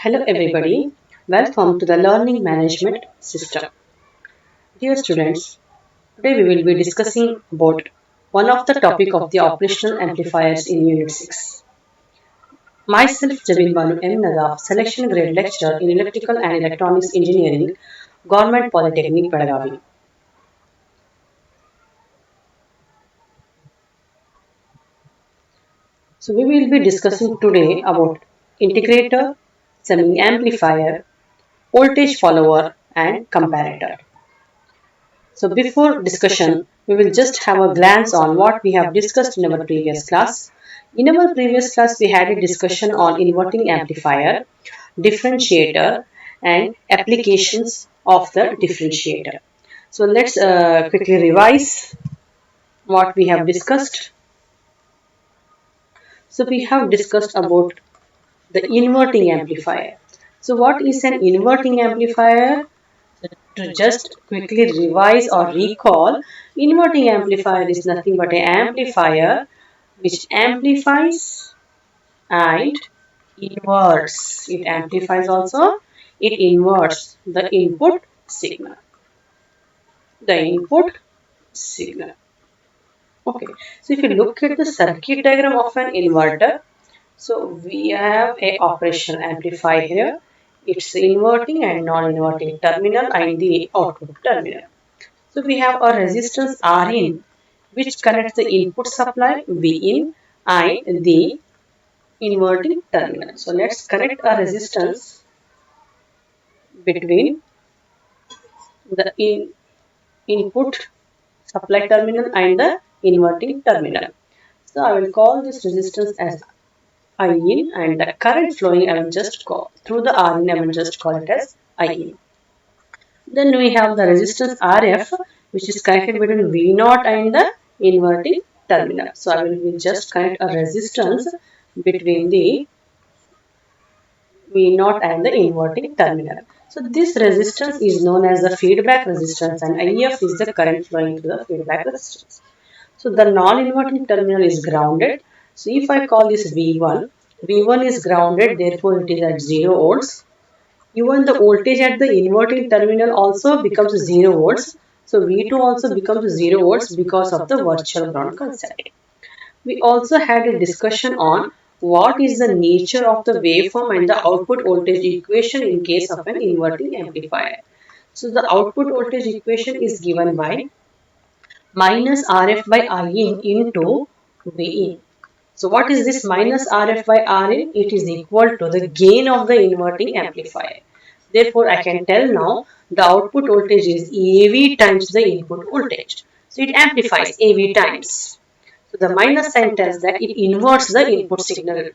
Hello everybody, welcome to the Learning Management System. Dear students, today we will be discussing about one of the topic of the operational amplifiers in Unit 6. Myself Jabin Banu M. Nadaf, Selection Grade Lecturer in Electrical and Electronics Engineering, Government Polytechnic, Belagavi. So we will be discussing today about integrator, summing amplifier, voltage follower and comparator. So before discussion, we will just have a glance on what we have discussed in our previous class. In our previous class, we had a discussion on inverting amplifier, differentiator, and applications of the differentiator. So let's quickly revise what we have discussed. So we have discussed about the inverting amplifier. So what is an inverting amplifier? To just quickly revise or recall, inverting amplifier is nothing but an amplifier which amplifies and inverts. It amplifies also, it inverts the input signal. The input signal. Okay, so if you look at the circuit diagram of an inverter, so we have a operational amplifier here. It's inverting and non-inverting terminal and the output terminal. So we have a resistance Rin which connects the input supply Vin and the inverting terminal. So let's connect a resistance between the input supply terminal and the inverting terminal. So I will call this resistance as In and the current flowing I will just call through the Rin, I will just call it as In. Then we have the resistance Rf which is connected between V0 and the inverting terminal. So I will just connect a resistance between the V0 and the inverting terminal. So this resistance is known as the feedback resistance and IF is the current flowing to the feedback resistance. So the non-inverting terminal is grounded. So if I call this V1, V1 is grounded, therefore it is at 0 volts. Even the voltage at the inverting terminal also becomes 0 volts. So V2 also becomes 0 volts because of the virtual ground concept. We also had a discussion on what is the nature of the waveform and the output voltage equation in case of an inverting amplifier. So the output voltage equation is given by minus Rf by Rin into Vin. So what is this minus Rf by Rin? It is equal to the gain of the inverting amplifier. Therefore, I can tell now the output voltage is AV times the input voltage. So it amplifies AV times. So the minus sign tells that it inverts the input signal.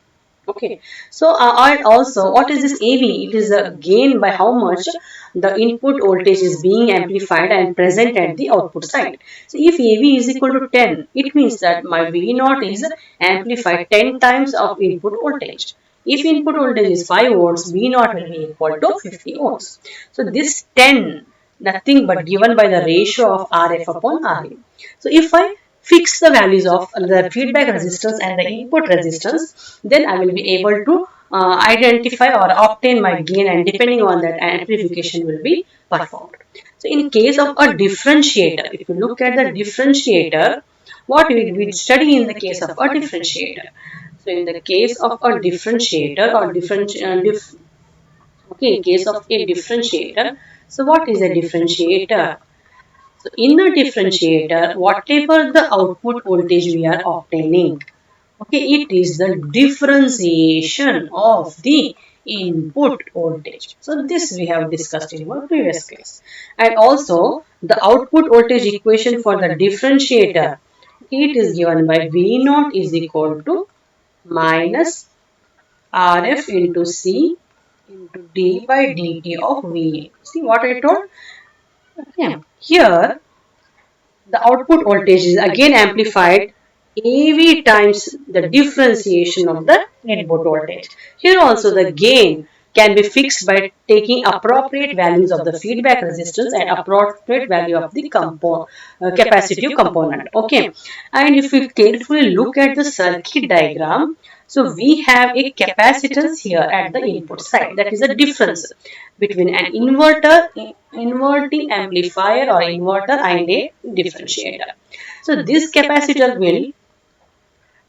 Okay. So and also what is this AV? It is a gain by how much the input voltage is being amplified and present at the output side. So if AV is equal to 10, it means that my V0 is amplified 10 times of input voltage. If input voltage is 5 volts, V0 will be equal to 50 ohms. So this 10 nothing but given by the ratio of Rf upon Rin. So if I fix the values of the feedback resistance and the input resistance, then I will be able to identify or obtain my gain, and depending on that amplification will be performed. So in case of a differentiator, if you look at the differentiator, what we study in the case of a differentiator. So in the case of a differentiator or okay, in case of a differentiator, so what is a differentiator? So in a differentiator, whatever the output voltage we are obtaining, okay, it is the differentiation of the input voltage. So this we have discussed in our previous class. And also the output voltage equation for the differentiator, it is given by V0 is equal to minus Rf into C into d by dt of V. See what I told? Okay. Here the output voltage is again amplified AV times the differentiation of the input voltage. Here also the gain can be fixed by taking appropriate values of the feedback resistance and appropriate value of the capacitive component. Okay, and if we carefully look at the circuit diagram, So we have a capacitance here at the input side. That is the difference between an inverting amplifier or inverter and a differentiator. So this capacitor will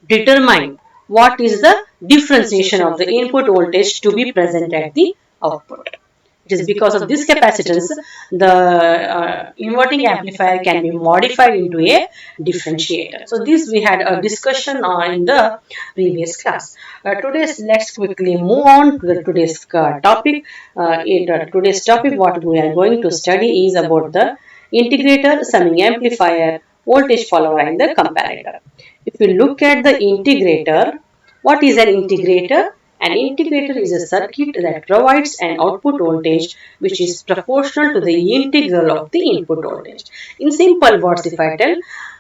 determine what is the differentiation of the input voltage to be present at the output. It is because of this capacitance, the inverting amplifier can be modified into a differentiator. So this we had a discussion on in the previous class. Let's quickly move on to the today's topic. Today's topic, what we are going to study is about the integrator, summing amplifier, voltage follower, and the comparator. If we look at the integrator, what is an integrator? An integrator is a circuit that provides an output voltage which is proportional to the integral of the input voltage. In simple words, if I tell,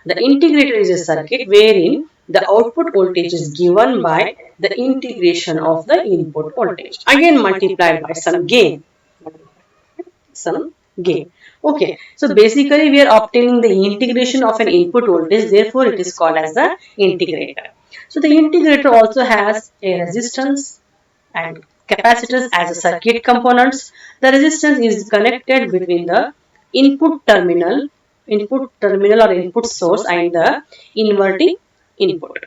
the integrator is a circuit wherein the output voltage is given by the integration of the input voltage, again multiplied by some gain. Okay, so basically we are obtaining the integration of an input voltage, therefore it is called as the integrator. So the integrator also has a resistance and capacitance as a circuit components. The resistance is connected between the input terminal or input source and the inverting input.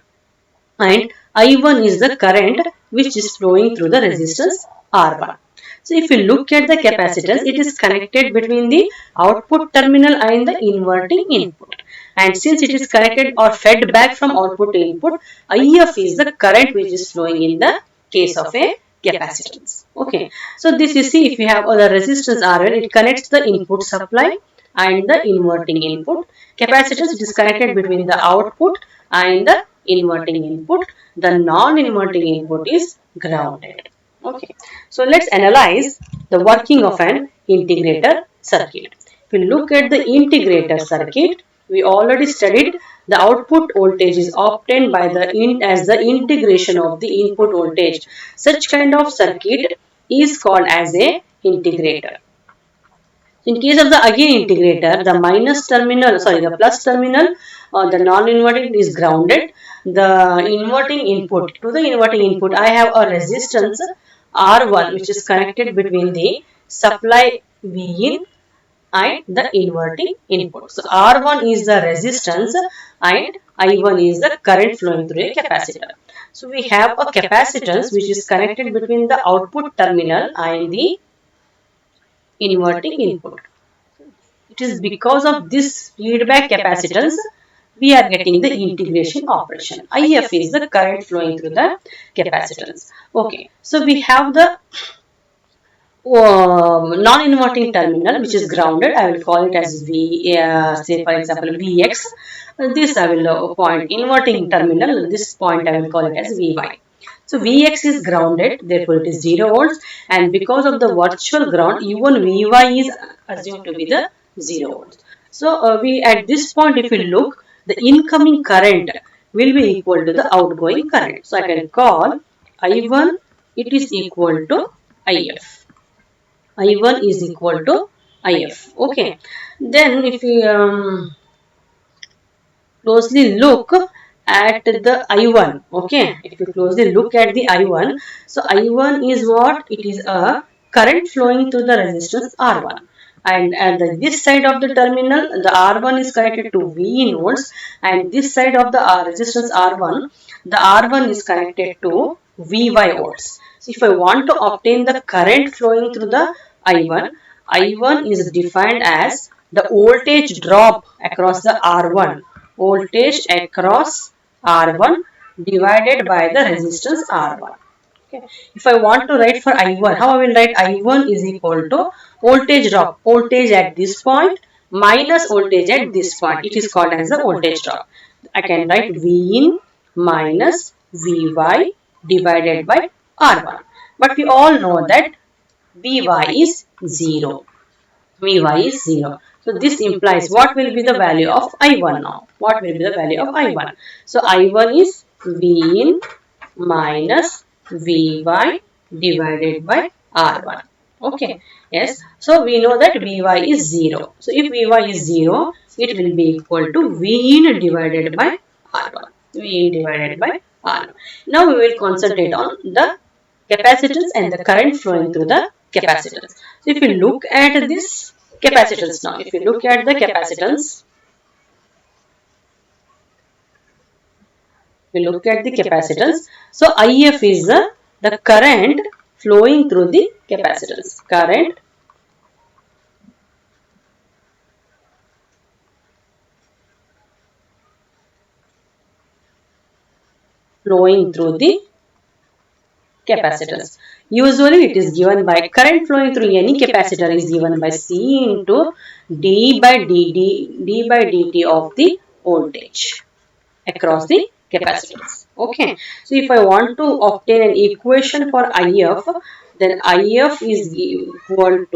And I1 is the current which is flowing through the resistance R1. So if you look at the capacitance, it is connected between the output terminal and the inverting input. And since it is connected or fed back from output to input, IF is the current which is flowing in the case of a capacitance. Okay. So this you see, if you have the resistance R1, it connects the input supply and the inverting input. Capacitance is connected between the output and the inverting input. The non-inverting input is grounded. Okay, so let's analyze the working of an integrator circuit. If we look at the integrator circuit, we already studied the output voltage is obtained by as the integration of the input voltage. Such kind of circuit is called as a integrator. In case of the again integrator, the plus terminal or the non-inverting is grounded. The inverting input, to the inverting input, I have a resistance R1 which is connected between the supply V in and the inverting input. So R1 is the resistance and I1 is the current flowing through a capacitor. So we have a capacitance which is connected between the output terminal and the inverting input. It is because of this feedback capacitance we are getting the integration operation. IF is the current flowing through the capacitance. Okay, so we have the non-inverting terminal which is grounded. I will call it as V, say for example Vx. This I will point inverting terminal. This point I will call it as Vy. So Vx is grounded, therefore it is 0 volts, and because of the virtual ground, even Vy is assumed to be the 0 volts. So we at this point, if you look, the incoming current will be equal to the outgoing current. So I can call I1, it is equal to IF. I1 is equal to IF. Okay. Then if we closely look at the I1, okay, if you closely look at the I1, so I1 is what? It is a current flowing through the resistance R1, and at this side of the terminal, the R1 is connected to V in volts, and this side of the resistance R1, the R1 is connected to Vy volts. So if I want to obtain the current flowing through the I1 is defined as the voltage drop across the R1, voltage across R1 divided by the resistance R1. Okay. If I want to write for I1, how I will write? I1 is equal to voltage drop, voltage at this point minus voltage at this point. It is called as the voltage drop. I can write V in minus Vy divided by R1. But we all know that Vy is 0. Vy is 0. So this implies what will be the value of I1 now? What will be the value of I1? So I1 is V in minus Vy divided by R1. Okay. Yes. So we know that Vy is 0. So if Vy is 0, it will be equal to V in divided by R1. V in divided by R. Now we will concentrate on the capacitance and the current flowing through the capacitance. So if you look at this capacitance now, if you look at the capacitance, we look at the capacitance. So IF is the current flowing through the capacitance. Current flowing through the capacitance. Usually it is given by current flowing through any capacitor is given by C into d by dt of the voltage across the capacitance. Okay. So if I want to obtain an equation for IF, then IF is equal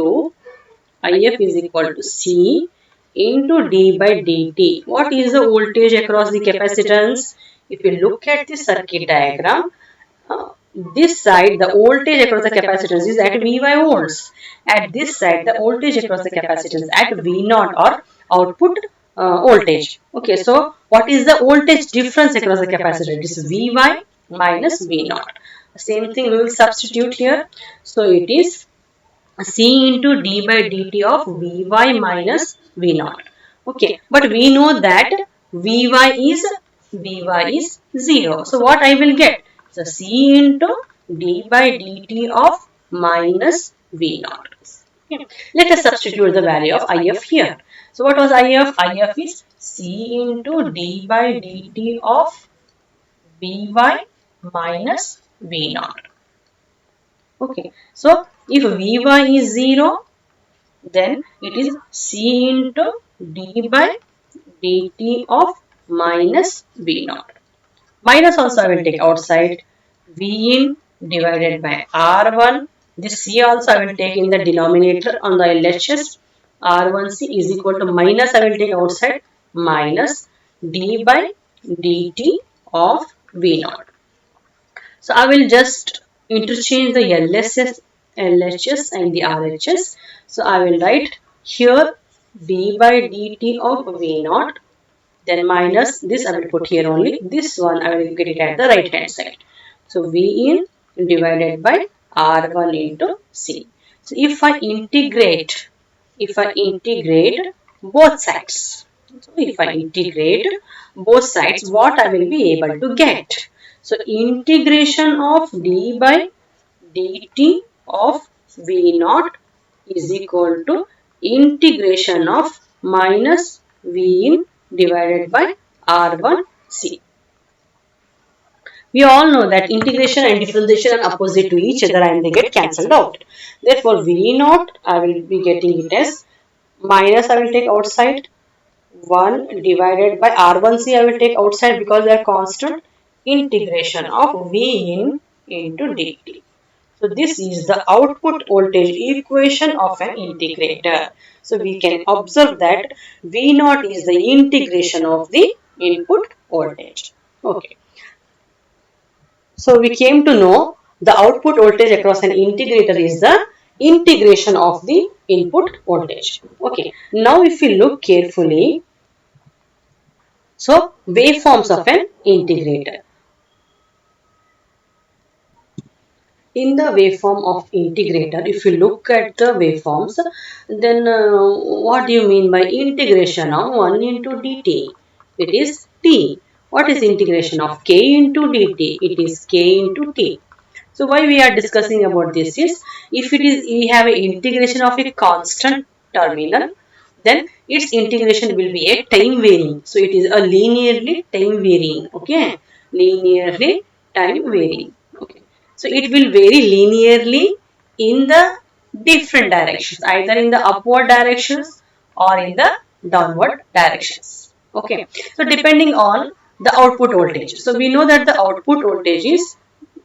to C into d by dt. What is the voltage across the capacitance? If you look at the circuit diagram, uh, this side the voltage across the capacitance is at Vy volts. At this side the voltage across the capacitance at V0 or output voltage. Okay, so what is the voltage difference across the capacitor? It is Vy minus V0. Same thing we will substitute here. So it is C into d by dt of Vy minus V0. Okay, but we know that Vy is 0. So what I will get? So C into d by dt of minus V0. Okay. Let us substitute the value of IF here. So what was IF? IF is C into d by dt of Vy minus V0. Okay, so if Vy is 0, then it is C into d by dt of minus V0. Minus also I will take outside. V in divided by R1. This C also I will take in the denominator on the LHS. R1C is equal to minus I will take outside minus d by dt of V0. So I will just interchange the LHS and the RHS. So I will write here d by dt of V0, then minus this I will put here only. This one I will get it at the right hand side. So V in divided by R1 into C. So if I integrate both sides. So if I integrate both sides, what I will be able to get? So integration of d by dt of V0 is equal to integration of minus V in divided by R1C. We all know that integration and differentiation are opposite to each other and they get cancelled out. Therefore, V0 I will be getting it as minus I will take outside 1 divided by R1C I will take outside because they are constant, integration of V in into dt. So this is the output voltage equation of an integrator. So we can observe that V0 is the integration of the input voltage. Okay. So we came to know the output voltage across an integrator is the integration of the input voltage. Okay. Now if we look carefully, so waveforms of an integrator. In the waveform of integrator, if you look at the waveforms, then what do you mean by integration of 1 into dt? It is t. What is integration of k into dt? It is k into t. So why we are discussing about this is, if it is we have an integration of a constant terminal, then its integration will be a time varying. So it is a linearly time varying. Okay, linearly time varying. Okay. So it will vary linearly in the different directions, either in the upward directions or in the downward directions. Okay. So depending on the output voltage. So we know that the output voltage is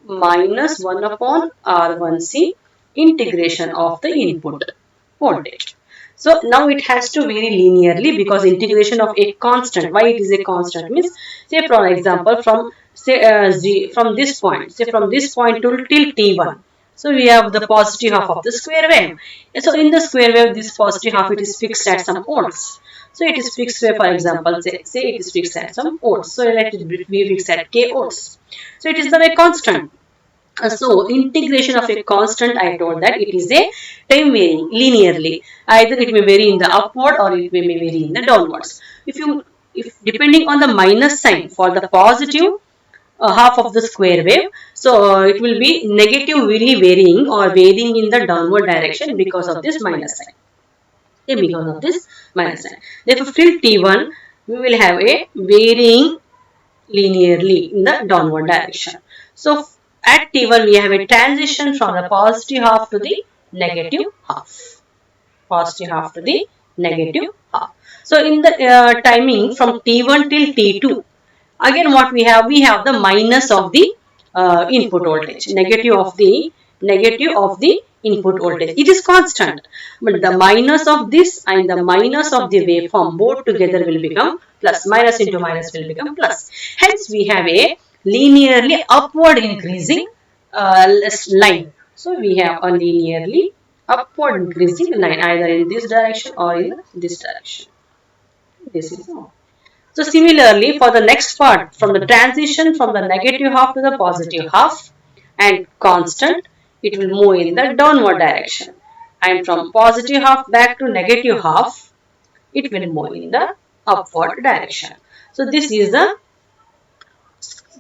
minus 1 upon R1C integration of the input voltage. So now it has to vary linearly because integration of a constant. Why it is a constant means, say for example from say from this point, say from this point to till t1. So we have the positive half of the square wave. So in the square wave, this positive half, it is fixed at some volts. So it is fixed where, for example, say it is fixed at some volts. So let it be fixed at k volts. So it is the way constant. So integration of a constant, I told that it is a time varying linearly. Either it may vary in the upward or it may vary in the downwards. If depending on the minus sign for the positive half of the square wave, so it will be negatively varying or varying in the downward direction because of this minus sign. Okay, because of this minus sign. Therefore, till T1 we will have a varying linearly in the downward direction. So at T1 we have a transition from the positive half to the negative half. Positive half to the negative half. So in the timing from T1 till T2, again what we have the minus of the input voltage, negative of the input voltage. It is constant, but the minus of this and the minus of the waveform both together will become plus. Minus into minus will become plus. Hence we have a linearly upward increasing line. So we have a linearly upward increasing line either in this direction or in this direction. This is all. So similarly, for the next part, from the transition from the negative half to the positive half and constant, it will move in the downward direction. And from positive half back to negative half, it will move in the upward direction. So this is the,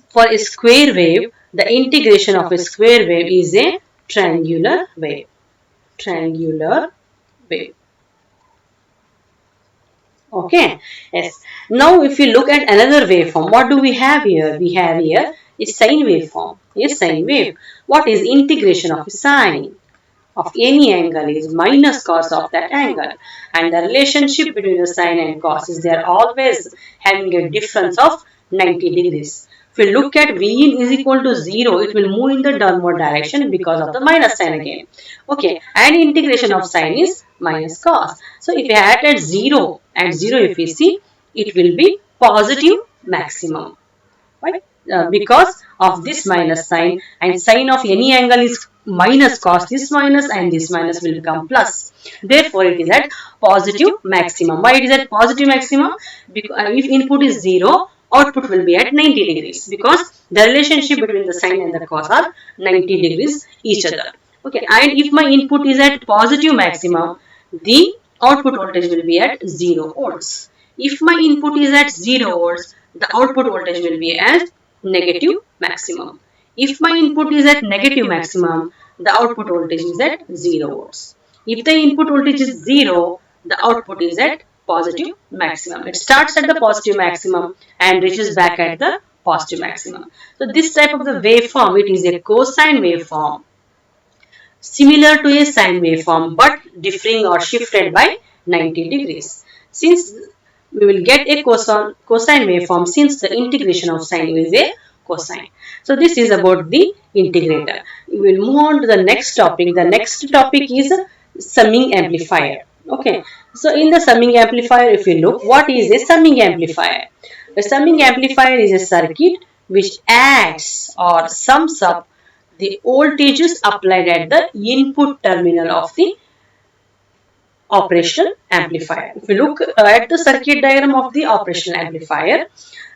for a square wave, the integration of a square wave is a triangular wave. Triangular wave. Okay, yes. Now if you look at another waveform, what do we have here? We have here a sine waveform, a sine wave. What is integration of sine of any angle is minus cos of that angle, and the relationship between the sine and cos is they are always having a difference of 90 degrees. If we look at V in is equal to 0, it will move in the downward direction because of the minus sign again. Okay, and integration of sine is minus cos. So if we add at 0, if we see, it will be positive maximum. Right? Because of this minus sign, and sine of any angle is minus cos this minus and this minus will become plus. Therefore, it is at positive maximum. Why it is at positive maximum? Because if input is 0, output will be at 90 degrees because the relationship between the sine and the cos are 90 degrees each other. Okay, and if my input is at positive maximum, the output voltage will be at 0 volts. If my input is at 0 volts, the output voltage will be at negative maximum. If my input is at negative maximum, the output voltage is at 0 volts. If the input voltage is 0, the output is at positive maximum. It starts at the positive maximum and reaches back at the positive maximum. So this type of the waveform, it is a cosine waveform, similar to a sine waveform but differing or shifted by 90 degrees. Since we will get a cosine waveform since the integration of sine is a cosine. So this is about the integrator. We will move on to the next topic. The next topic is summing amplifier. Okay. So in the summing amplifier, if you look, what is a summing amplifier? The summing amplifier is a circuit which adds or sums up the voltages applied at the input terminal of the operational amplifier. If you look at the circuit diagram of the operational amplifier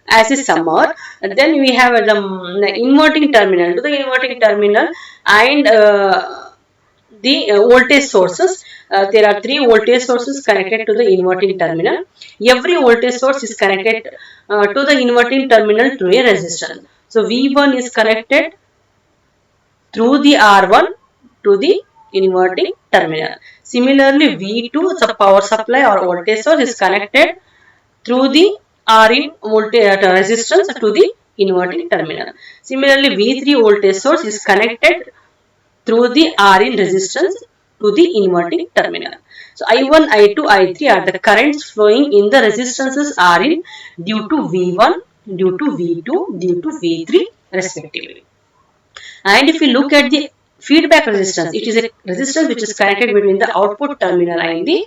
as a summer, then we have the inverting terminal to the inverting terminal and the voltage sources. There are 3 voltage sources connected to the inverting terminal. Every voltage source is connected to the inverting terminal through a resistor. So V1 is connected through the R1 to the inverting terminal. Similarly, V2, the power supply or voltage source, is connected through the Rin voltage resistance to the inverting terminal. Similarly, V3 voltage source is connected through the Rin resistance to the inverting terminal. So I1, I2, I3 are the currents flowing in the resistances Rin due to V1, due to V2, due to V3 respectively. And if we look at the feedback resistance, it is a resistance which is connected between the output terminal and the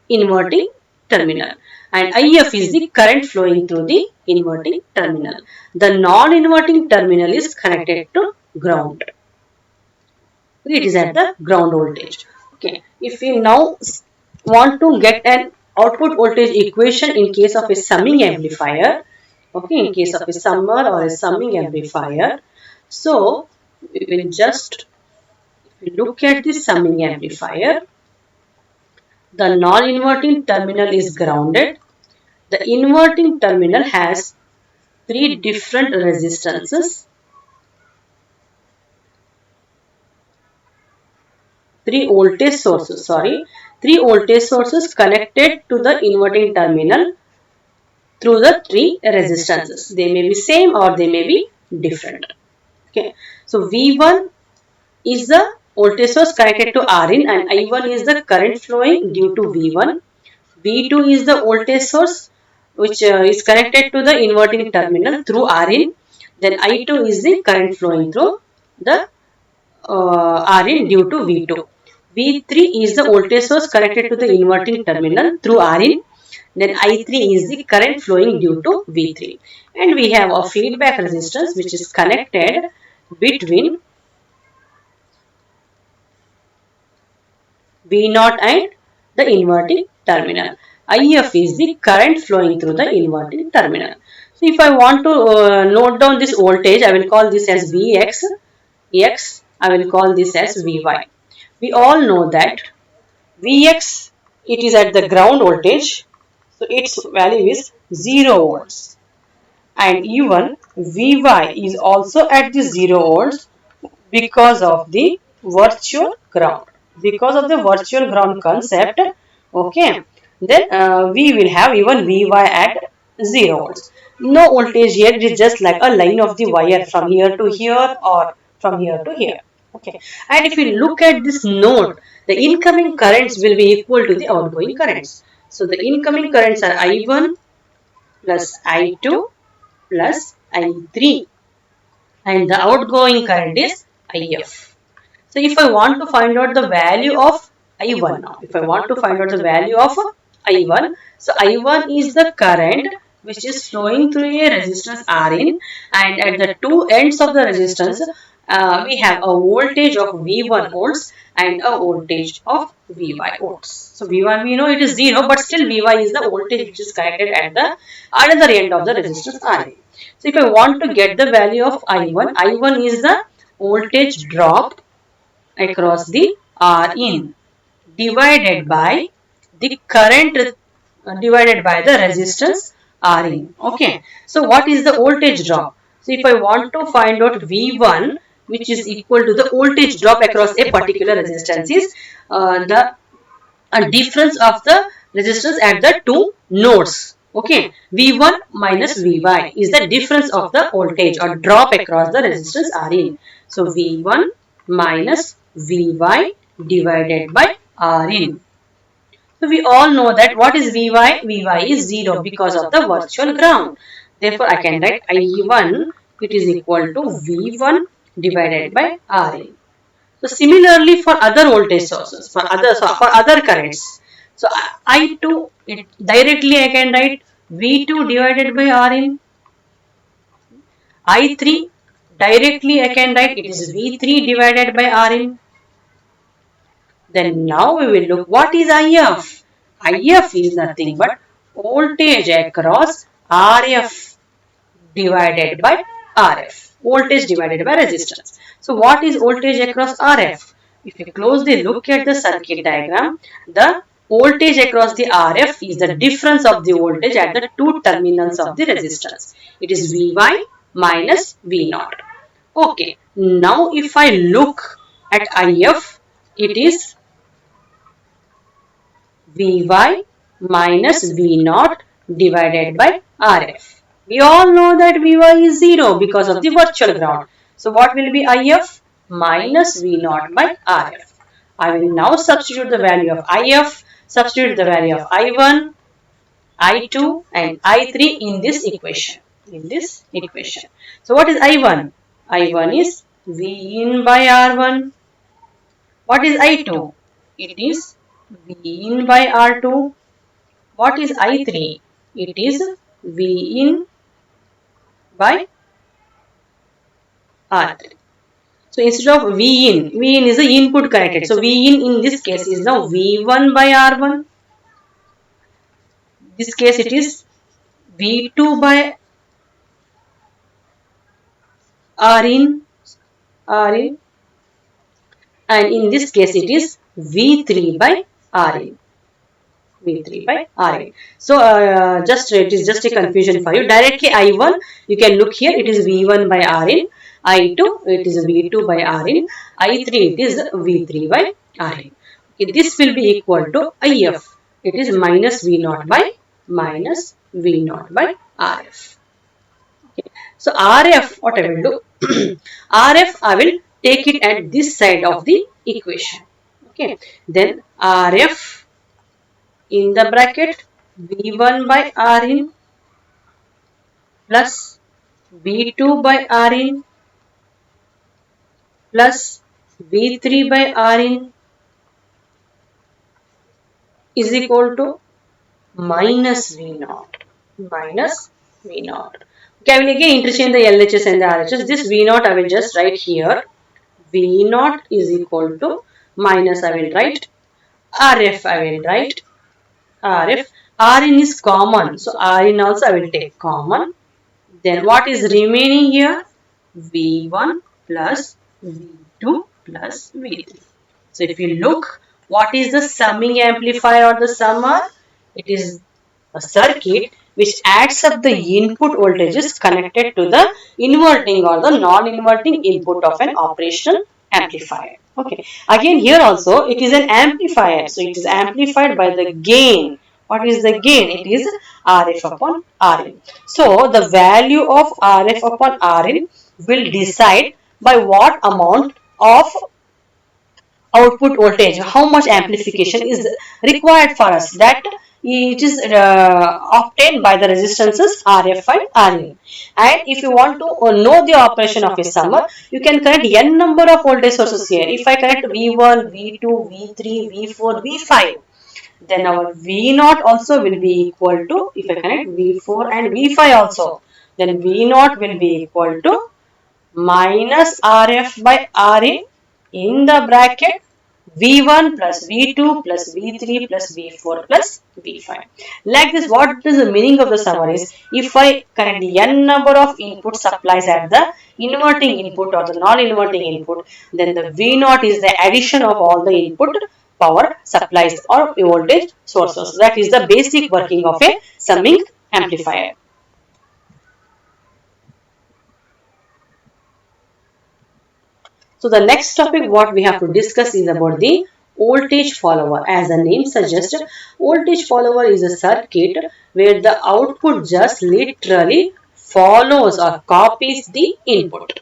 inverting terminal. And IF is the current flowing through the inverting terminal. The non-inverting terminal is connected to ground. It is at the ground voltage. Okay. If we now want to get an output voltage equation in case of a summing amplifier, okay, in case of a summer or a summing amplifier, so we will just look at the summing amplifier. The non-inverting terminal is grounded. The inverting terminal has three different resistances, three voltage sources connected to the inverting terminal through the three resistances. They may be same or they may be different. Okay. So V1 is the voltage source connected to Rin and I1 is the current flowing due to V1. V2 is the voltage source which is connected to the inverting terminal through Rin. Then I2 is the current flowing through the Rin due to V2. V3 is the voltage source connected to the inverting terminal through Rin. Then I3 is the current flowing due to V3. And we have a feedback resistance which is connected between V0 and the inverting terminal. IF is the current flowing through the inverting terminal. So if I want to note down this voltage, I will call this as Vx. X, I will call this as Vy. We all know that Vx, it is at the ground voltage. So its value is 0 volts. And even Vy is also at the 0 volts because of the virtual ground. Because of the virtual ground concept, okay, then we will have even Vy at 0 volts. No voltage here, it is just like a line of the wire from here to here or from here to here. Okay, and if we look at this node, the incoming currents will be equal to the outgoing currents. So the incoming currents are I1 plus I2 plus I3 and the outgoing current is IF. So if I want to find out the value of I1 now, if I want to find out the value of I1, so I1 is the current which is flowing through a resistance Rin and at the two ends of the resistance we have a voltage of V1 volts and a voltage of Vy volts. So V1 we know it is 0 but still Vy is the voltage which is connected at the other end of the resistance Rin. So if I want to get the value of I1, I1 is the voltage drop across the Rin divided by the current divided by the resistance Rin. Okay. So what is the voltage drop? So if I want to find out V1 which is equal to the voltage drop across a particular resistance is the difference of the resistance at the two nodes. Okay, V1 minus Vy is the difference of the voltage or drop across the resistance Rin. So V1 minus Vy divided by Rin. So we all know that what is Vy? Vy is 0 because of the virtual ground. Therefore, I can write I1 it is equal to V1 divided by Rin. So similarly for other voltage sources, for other currents. So I2 it directly I can write V2 divided by Rin. I3 directly I can write it is V3 divided by Rin. Then now we will look what is IF. IF is nothing but voltage across RF divided by RF. Voltage divided by resistance. So what is voltage across RF? If you closely look at the circuit diagram, the voltage across the RF is the difference of the voltage at the two terminals of the resistance. It is Vy minus V0. Okay, now if I look at IF, it is Vy minus V0 divided by RF. We all know that Vy is 0 because of the virtual ground. So what will be IF? Minus V0 by RF. I will now substitute the value of IF, substitute the value of I1, I2 and I3 in this equation. So what is I1? I1 is V in by R1. What is I2? It is V in by R2. What is I3? It is V in by R3. So instead of V in is the input connected. So V in this case is now V1 by R1. This case it is V2 by R in, and in this case it is V3 by R in. V3 by Rn. So just it is just a confusion for you. Directly I1 you can look here, it is V1 by Rn. I2 it is V2 by Rn. I3 it is V3 by Rn. Okay, this will be equal to If. It is minus V0 by Rf. Okay. So Rf, what I will do? Rf I will take it at this side of the equation. Okay. Then Rf in the bracket V1 by Rin plus V2 by Rin plus V3 by Rin is equal to minus V0. Minus V0. Okay, I will again interchange the LHS and the RHS. This V0 I will just write here. V0 is equal to minus I will write. RF I will write. RF. Rin is common. So Rin also I will take common. Then what is remaining here? V1 plus V2 plus V3. So if you look, what is the summing amplifier or the summer? It is a circuit which adds up the input voltages connected to the inverting or the non-inverting input of an operational amplifier. Okay. Again here also it is an amplifier. So it is amplified by the gain. What is the gain? It is Rf upon Rin. So the value of Rf upon Rin will decide by what amount of output voltage, how much amplification is required for us. That it is obtained by the resistances Rf and Rin. And if you want to know the operation of a summer, you can connect n number of voltage sources here. If I connect V1, V2, V3, V4, V5, then our V0 also will be equal to, if I connect V4 and V5 also, then V0 will be equal to minus Rf by Rin in the bracket V1 plus V2 plus V3 plus V4 plus V5. Like this, what is the meaning of the summary is, if I connect n number of input supplies at the inverting input or the non-inverting input, then the V0 is the addition of all the input power supplies or voltage sources. That is the basic working of a summing amplifier. So the next topic what we have to discuss is about the voltage follower. As the name suggests, voltage follower is a circuit where the output just literally follows or copies the input.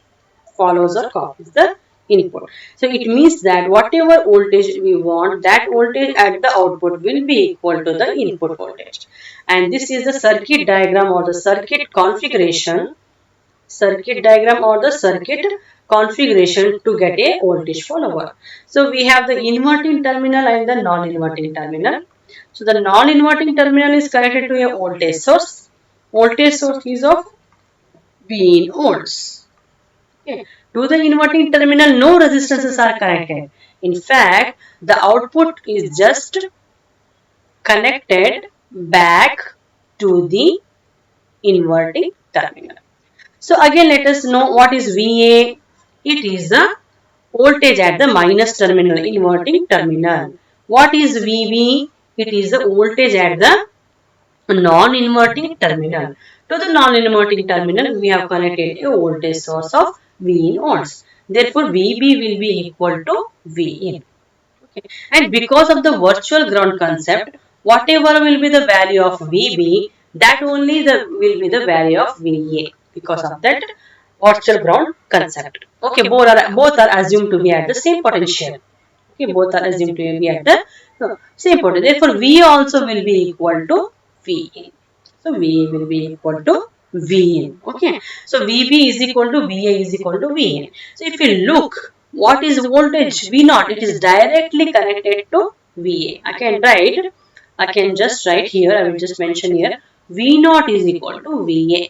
Follows or copies the input. So it means that whatever voltage we want, that voltage at the output will be equal to the input voltage. And this is the circuit diagram or the circuit configuration configuration to get a voltage follower. So we have the inverting terminal and the non-inverting terminal. So the non-inverting terminal is connected to a voltage source. Voltage source is of V in volts. Okay. To the inverting terminal, no resistances are connected. In fact, the output is just connected back to the inverting terminal. So again let us know what is VA. It is the voltage at the minus terminal, inverting terminal. What is VB? It is the voltage at the non-inverting terminal. To the non-inverting terminal, we have connected a voltage source of V in volts. Therefore, VB will be equal to V in. Okay. And because of the virtual ground concept, whatever will be the value of VB, that only will be the value of VA. Because of that virtual ground concept. Okay, both are assumed to be at the same potential. Okay, both are assumed to be at the same potential. Therefore, V also will be equal to V in. So V will be equal to V in. Okay. So VB is equal to VA is equal to V in. So if you look, what is voltage V0? It is directly connected to VA. I can just write here. I will just mention here. V0 is equal to VA.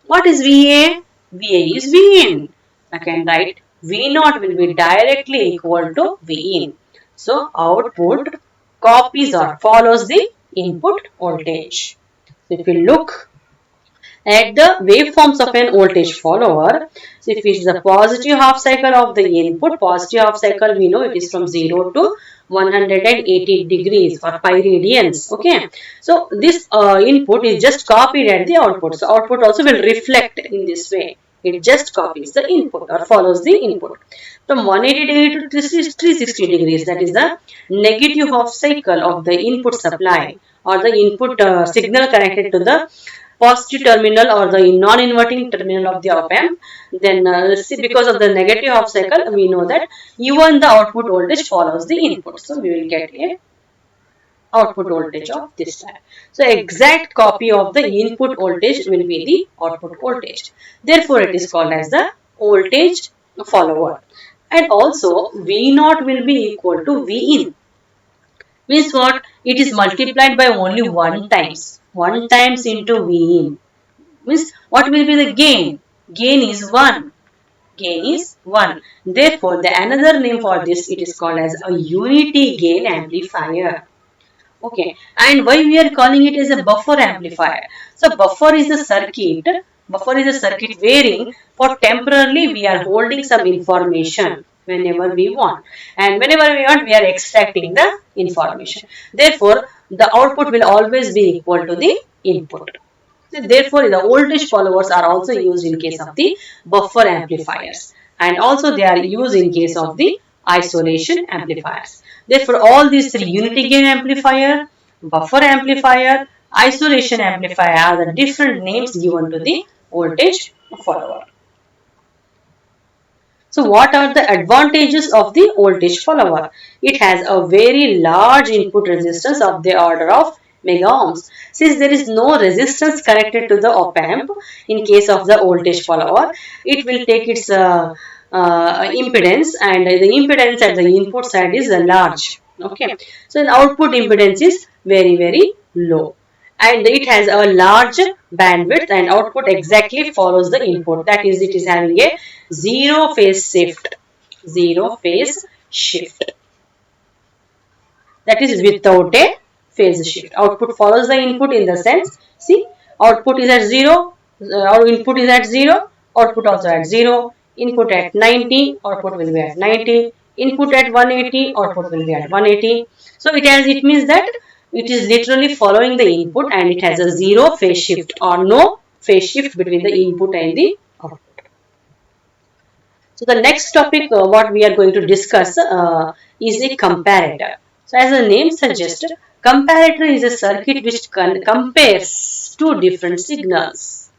What is VA? VA is V in. I can write V naught will be directly equal to V in. So output copies or follows the input voltage. So if you look at the waveforms of an voltage follower, so if it is the positive half cycle of the input, positive half cycle we know it is from 0 to 180 degrees or pi radians. Okay, so this input is just copied at the output. So output also will reflect in this way. It just copies the input or follows the input. From 180 degree to 360 degrees, that is the negative half cycle of the input supply or the input signal connected to the positive terminal or the non-inverting terminal of the op amp. Then see, because of the negative half cycle, we know that even the output voltage follows the input. So we will get a output voltage of this type. So exact copy of the input voltage will be the output voltage. Therefore, it is called as the voltage follower. And also V naught will be equal to V in. Means what? It is multiplied by only one times. One times into V in. Means what will be the gain? Gain is 1. Gain is 1. Therefore, the another name for this, it is called as a unity gain amplifier. Okay, and why we are calling it as a buffer amplifier? So buffer is a circuit. Buffer is a circuit wherein for temporarily we are holding some information whenever we want, and whenever we want we are extracting the information. Therefore, the output will always be equal to the input. So therefore, the voltage followers are also used in case of the buffer amplifiers, and also they are used in case of the isolation amplifiers. Therefore, all these three, unity gain amplifier, buffer amplifier, isolation amplifier, are the different names given to the voltage follower. So what are the advantages of the voltage follower? It has a very large input resistance of the order of mega ohms. Since there is no resistance connected to the op amp in case of the voltage follower, it will take its impedance, and the impedance at the input side is large. Okay, so the output impedance is very low, and it has a large bandwidth, and output exactly follows the input. That is, it is having a zero phase shift. Zero phase shift. That is without a phase shift. Output follows the input in the sense, see, output is at 0, our input is at 0, output also at 0, input at 90, output will be at 90, input at 180, output will be at 180. So it means that it is literally following the input, and it has a zero phase shift or no phase shift between the input and the output. So the next topic what we are going to discuss is the comparator. So as the name suggests, comparator is a circuit which compares two different signals.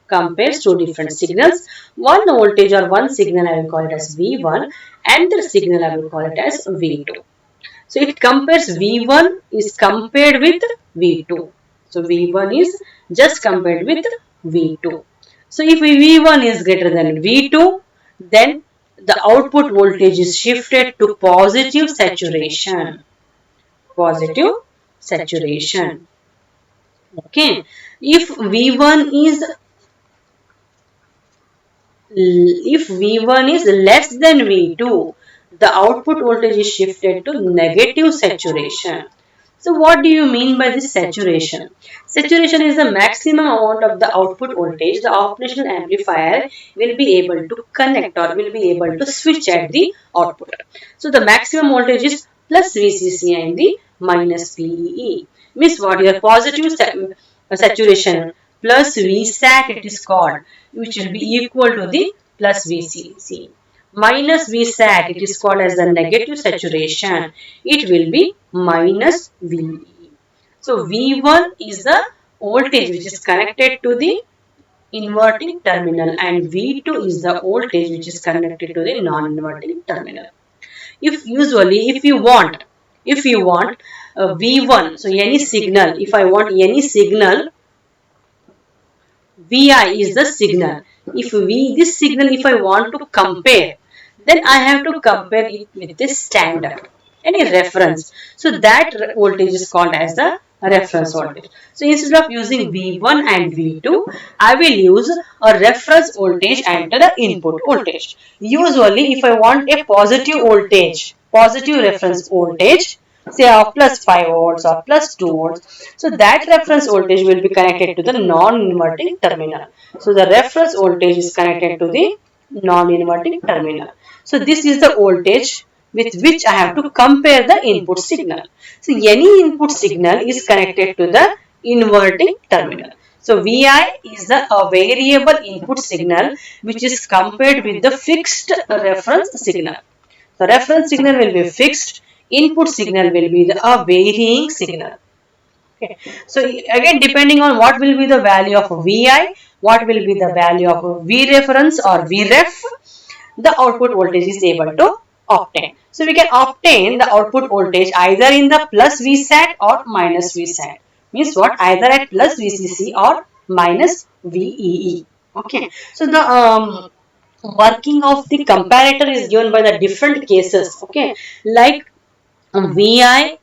Compares two different signals. One voltage or one signal I will call it as V1, and the signal I will call it as V2. So it compares V1 is compared with V2. So V1 is just compared with V2. So if V1 is greater than V2, then the output voltage is shifted to positive saturation. Positive saturation. Okay. If V1 is less than V2, the output voltage is shifted to negative saturation. So what do you mean by this saturation? Saturation is the maximum amount of the output voltage the operational amplifier will be able to connect or will be able to switch at the output. So the maximum voltage is plus VCC and the minus VEE. Means what? Your positive saturation plus Vsat it is called, which will be equal to the plus VCC. Minus Vsat, it is called as the negative saturation. It will be minus VE. So V1 is the voltage which is connected to the inverting terminal, and V2 is the voltage which is connected to the non-inverting terminal. If you want V1, so any signal, if I want any signal, Vi is the signal. This signal, if I want to compare, then I have to compare it with the standard, any reference. So that voltage is called as the reference voltage. So instead of using V1 and V2, I will use a reference voltage and the input voltage. Usually, if I want a positive voltage, positive reference voltage, say of plus 5 volts or plus 2 volts, so that reference voltage will be connected to the non-inverting terminal. So the reference voltage is connected to the non-inverting terminal. So this is the voltage with which I have to compare the input signal. So any input signal is connected to the inverting terminal. So Vi is a variable input signal which is compared with the fixed reference signal. The reference signal will be fixed, input signal will be a varying signal. Okay. So again, depending on what will be the value of Vi, what will be the value of V reference or Vref, the output voltage is able to obtain. So we can obtain the output voltage either in the plus Vsat or minus Vsat. Means what? Either at plus VCC or minus VEE. Okay. So the working of the comparator is given by the different cases. Okay. Like Vi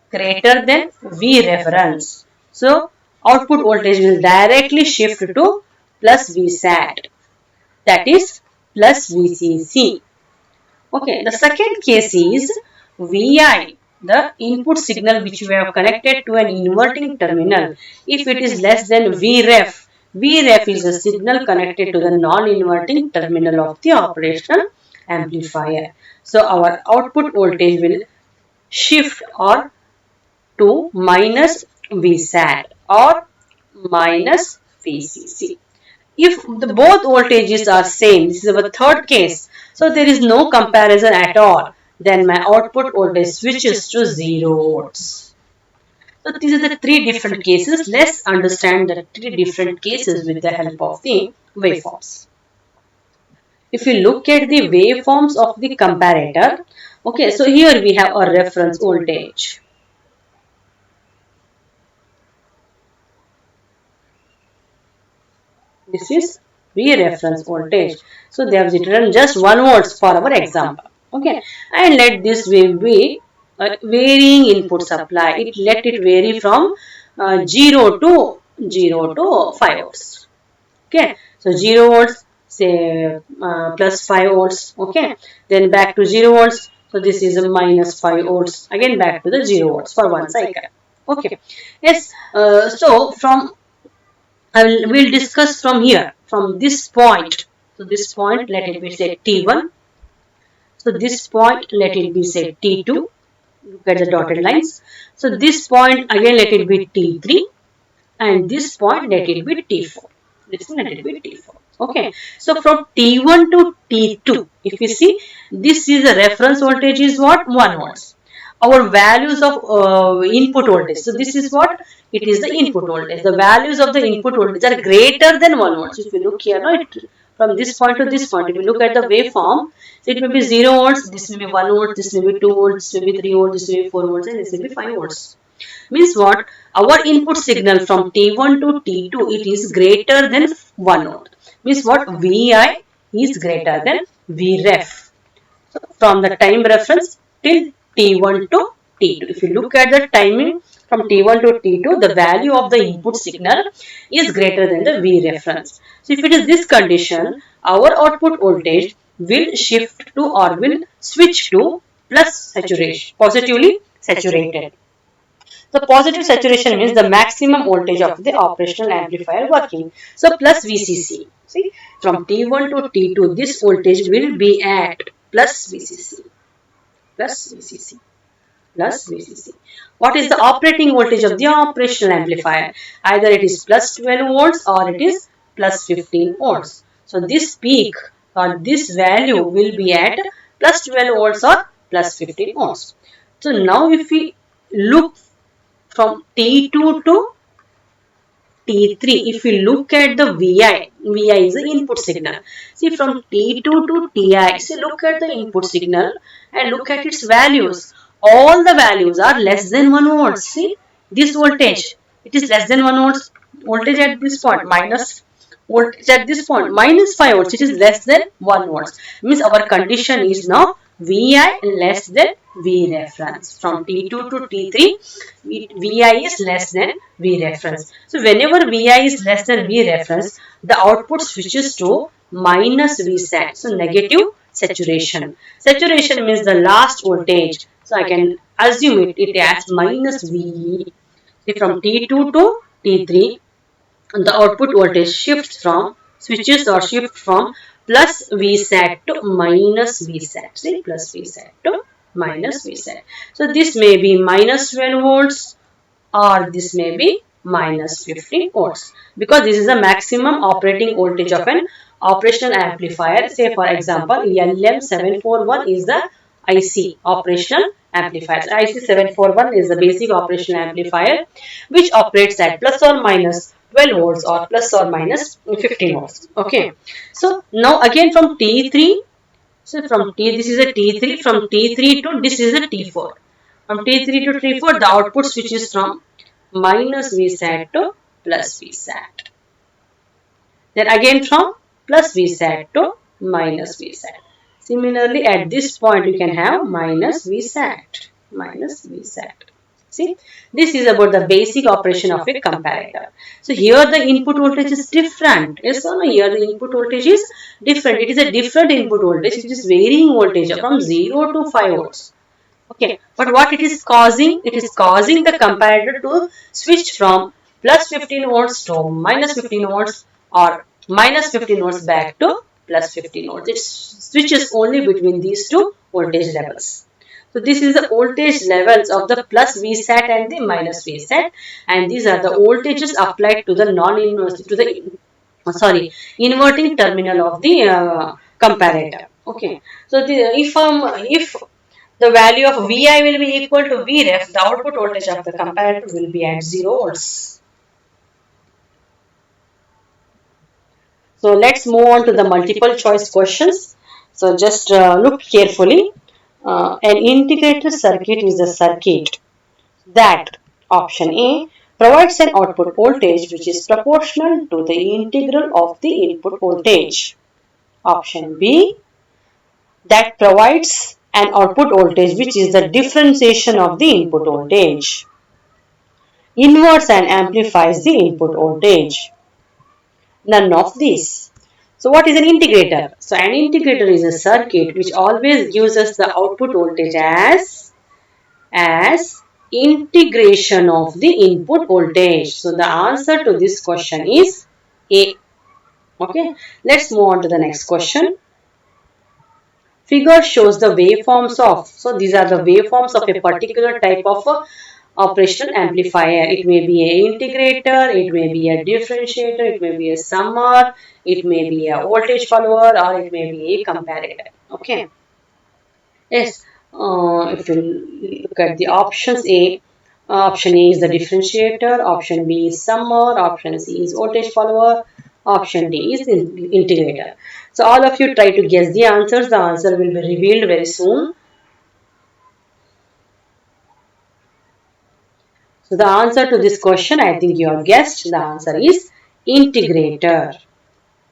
greater than V reference. So output voltage will directly shift to plus Vsat, that is plus VCC. Okay, the second case is Vi, the input signal which we have connected to an inverting terminal. If it is less than Vref, Vref is a signal connected to the non-inverting terminal of the operational amplifier. So our output voltage will shift or to minus Vsat or minus VCC. If both voltages are same, this is our third case, so there is no comparison at all, then my output voltage switches to 0 volts. So these are the three different cases. Let's understand the three different cases with the help of the waveforms. If you look at the waveforms of the comparator, okay, so here we have a reference voltage. This is V reference voltage. So they have written just 1 volts for our example. Okay, and let this wave be a varying input supply. Let it vary from 0 to 5 volts. Okay, so 0 volts, say plus 5 volts. Okay, then back to 0 volts. So this is a minus 5 volts. Again back to the 0 volts for one cycle. Okay, yes. So from we'll discuss from here, from this point. So this point, let it be say T1. So this point, let it be say T2. Look at the dotted lines. So this point, again, let it be T3. And this point, let it be T4. This one, let it be T4. Okay. So from T1 to T2, if you see, this is the reference voltage is what? 1 volts. Our values of input voltage. So this is what? It is the input voltage. The values of the input voltage are greater than 1 volt. So if you look here, no, from this point to this point, if you look at the waveform, so it may be 0 volts, this may be 1 volt, this may be 2 volts, this may be 3 volts, this may be 4 volts, and this may be 5 volts. Means what? Our input signal from T1 to T2, it is greater than 1 volt. Means what? Vi is greater than Vref. So from the time reference till T1 to T2. If you look at the timing from T1 to T2, the value of the input signal is greater than the V reference. So if it is this condition, our output voltage will shift to or will switch to plus saturation, positively saturated. The positive saturation means the maximum voltage of the operational amplifier working. So plus VCC. See, from T1 to T2, this voltage will be at plus VCC. Plus VCC. Plus VCC. What is the operating voltage of the operational amplifier? Either it is plus 12 volts or it is plus 15 volts. So this peak or this value will be at plus 12 volts or plus 15 volts. So now if we look from T2 to T3, if we look at the VI is the input signal. See, from T2 to TI, see, look at the input signal and look at its values. All the values are less than 1 volt. See, this voltage, it is less than 1 volts. Voltage at this point, minus voltage at this point, minus 5 volts. It is less than 1 volts. Means our condition is now Vi less than V reference. From T2 to T3, Vi is less than V reference. So whenever Vi is less than V reference, the output switches to minus Vsat. So negative saturation. Saturation means the last voltage. So I can assume it as minus VE. See, from T2 to T3, the output voltage shifts from switches or shift from plus Vsat to minus Vsat. See, plus Vsat to minus Vsat. So this may be minus 12 volts or this may be minus 15 volts, because this is the maximum operating voltage of an operational amplifier. Say for example, LM741 is the IC operational amplifier. IC741 is the basic operational amplifier which operates at plus or minus 12 volts or plus or minus 15 volts. Okay. So now again from T3, so from T, this is a T3, from T3 to this is a T4. From T3 to T4, the output switches from minus Vsat to plus Vsat. Then again from plus Vsat to minus Vsat. Similarly, at this point you can have minus Vsat. Minus Vsat. See, this is about the basic operation of a comparator. So here the input voltage is different. Yes or no? Here the input voltage is different. It is a different input voltage. It is varying voltage from 0 to 5 volts. Okay, but what it is causing? It is causing the comparator to switch from plus 15 volts to minus 15 volts or minus 15 volts back to plus 15 volts. It switches only between these two voltage levels. So this is the voltage levels of the plus Vsat and the minus Vsat, and these are the voltages applied to the inverting terminal of the comparator. Okay, so if the value of Vi will be equal to Vref, the output voltage of the comparator will be at 0 volts. So let's move on to the multiple choice questions. So just look carefully. An integrated circuit is a circuit that, option A, provides an output voltage which is proportional to the integral of the input voltage. Option B, that provides an output voltage which is the differentiation of the input voltage. Inverts and amplifies the input voltage. None of these. So what is an integrator? So an integrator is a circuit which always gives us the output voltage as integration of the input voltage. So the answer to this question is A. Okay, let's move on to the next question. Figure shows the waveforms of, so these are the waveforms of a particular type of operational amplifier. It may be an integrator, it may be a differentiator, it may be a summer, it may be a voltage follower, or it may be a comparator. Okay. Yes, if you look at the options A, option A is the differentiator, option B is summer, option C is voltage follower, option D is integrator. So all of you try to guess the answers. The answer will be revealed very soon. So the answer to this question, I think you have guessed. The answer is integrator.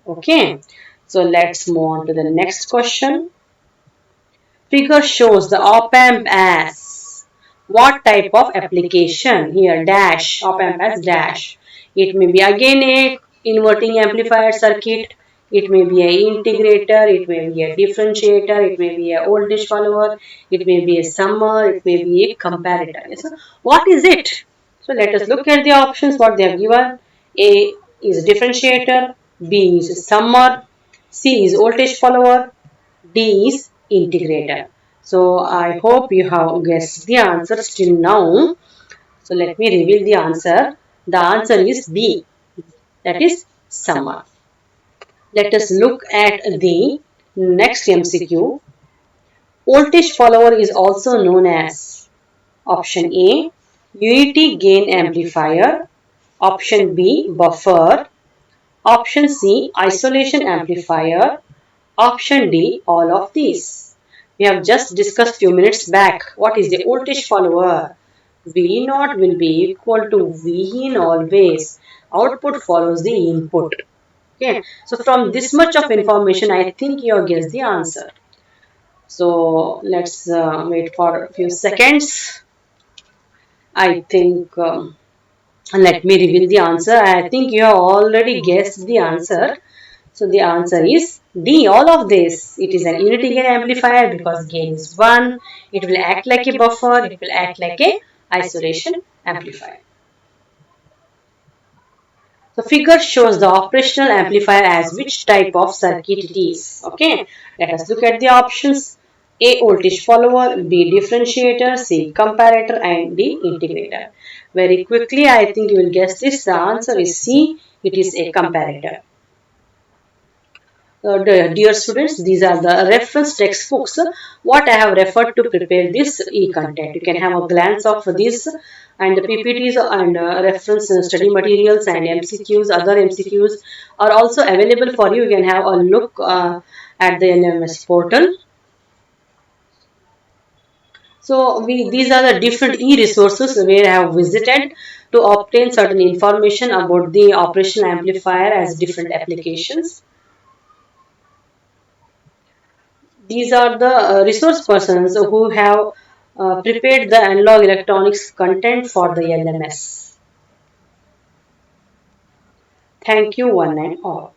Okay. So let's move on to the next question. Figure shows the op-amp as what type of application? Here dash, op-amp as dash. It may be again a inverting amplifier circuit. It may be a integrator, it may be a differentiator, it may be a voltage follower, it may be a summer, it may be a comparator. So what is it? So let us look at the options what they have given. A is differentiator, B is summer, C is voltage follower, D is integrator. So I hope you have guessed the answer till now. So let me reveal the answer. The answer is B, that is summer. Let us look at the next MCQ. Voltage follower is also known as option A, unity gain amplifier, option B, buffer, option C, isolation amplifier, option D, all of these. We have just discussed few minutes back. What is the voltage follower? V0 will be equal to V in always. Output follows the input. Okay. So from this much of information, I think you have guessed the answer. So let's wait for a few seconds. I think let me reveal the answer. I think you have already guessed the answer. So the answer is D, all of this. It is an unity gain amplifier because gain is 1. It will act like a buffer. It will act like a isolation amplifier. The figure shows the operational amplifier as which type of circuit it is. Okay, let us look at the options. A, voltage follower, B, differentiator, C, comparator, and D, integrator. Very quickly, I think you will guess this. The answer is C, it is a comparator. Dear students, these are the reference textbooks what I have referred to prepare this e-content. You can have a glance of this and the PPTs and reference study materials and MCQs, other MCQs are also available for you. You can have a look at the NMS portal. So these are the different e-resources where I have visited to obtain certain information about the operational amplifier as different applications. These are the resource persons who have prepared the analog electronics content for the LMS. Thank you, one and all.